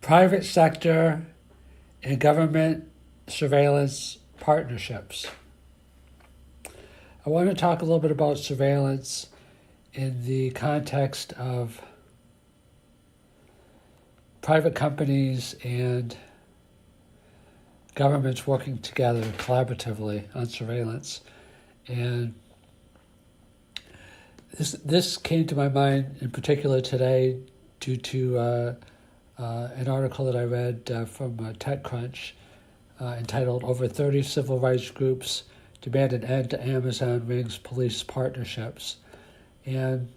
private sector and government surveillance partnerships. I want to talk a little bit about surveillance in the context of private companies and governments working together collaboratively on surveillance. And this came to my mind in particular today due to an article that I read from TechCrunch entitled "Over 30 Civil Rights Groups Demand an End to Amazon Ring's Police Partnerships." And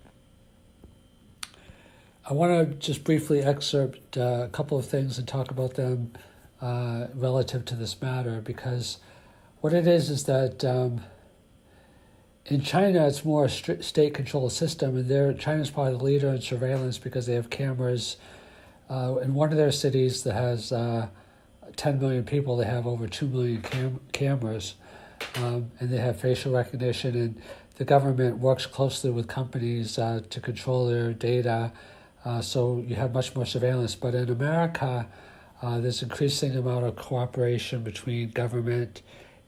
I want to just briefly excerpt a couple of things and talk about them relative to this matter, because what it is that in China, it's more a state-controlled system, and China's probably the leader in surveillance because they have cameras. In one of their cities that has 10 million people, they have over 2 million cameras, and they have facial recognition, and the government works closely with companies to control their data, so you have much more surveillance. But in America, there's increasing amount of cooperation between government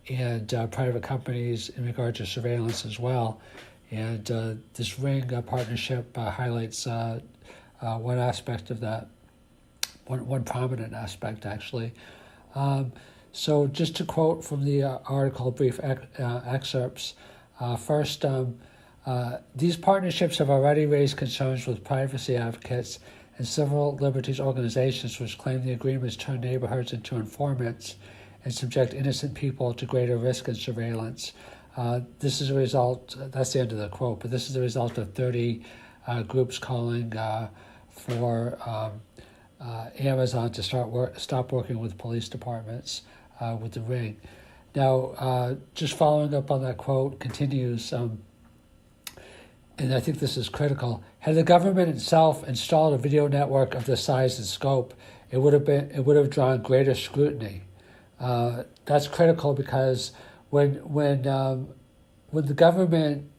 and private companies in regard to surveillance as well. And this Ring partnership highlights one aspect of that, one prominent aspect, actually. So just to quote from the article, brief excerpts. First, these partnerships have already raised concerns with privacy advocates and civil liberties organizations, which claim the agreements turn neighborhoods into informants and subject innocent people to greater risk and surveillance. This is a result, that's the end of the quote, but this is the result of 30 groups calling for Amazon to stop working with police departments with the Ring. Now, just following up on that quote, continues, and I think this is critical. Had the government itself installed a video network of this size and scope, it would have drawn greater scrutiny. That's critical because when the government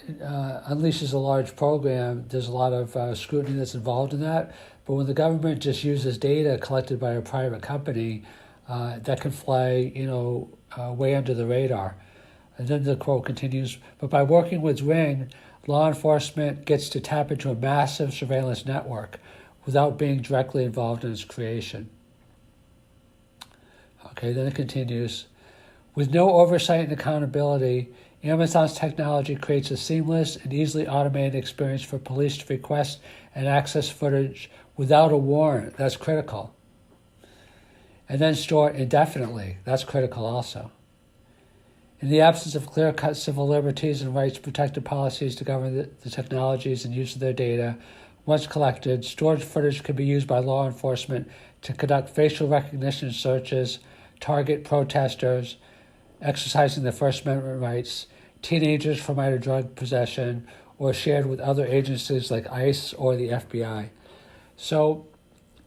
unleashes a large program, there's a lot of scrutiny that's involved in that. But when the government just uses data collected by a private company, that can fly, way under the radar. And then the quote continues, but by working with Ring, law enforcement gets to tap into a massive surveillance network without being directly involved in its creation. Okay, then it continues, with no oversight and accountability, Amazon's technology creates a seamless and easily automated experience for police to request and access footage without a warrant. That's critical. And then store indefinitely. That's critical also. In the absence of clear-cut civil liberties and rights-protected policies to govern the technologies and use of their data, once collected, stored footage could be used by law enforcement to conduct facial recognition searches, target protesters, exercising their First Amendment rights, teenagers for minor drug possession, or shared with other agencies like ICE or the FBI. So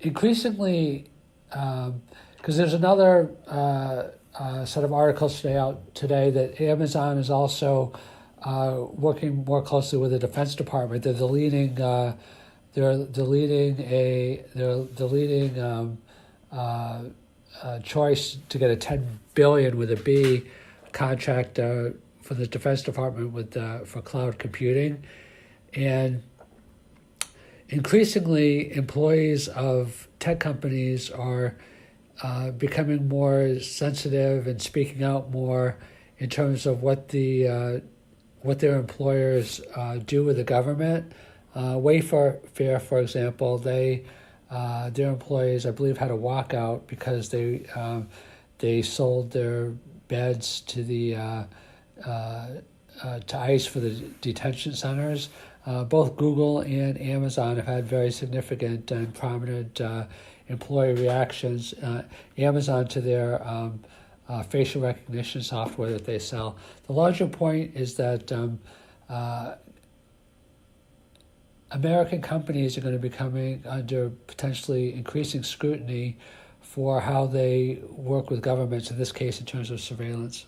increasingly, because there's another set of articles today that Amazon is also working more closely with the Defense Department. They're the leading choice to get a $10 billion with a B contract for the Defense Department for cloud computing, and increasingly employees of tech companies are becoming more sensitive and speaking out more in terms of what their employers do with the government. Wayfair, for example, their employees, I believe, had a walkout because they sold their beds to to ICE for the detention centers. Both Google and Amazon have had very significant and prominent employee reactions. Amazon to their facial recognition software that they sell. The larger point is that American companies are going to be coming under potentially increasing scrutiny for how they work with governments, in this case in terms of surveillance.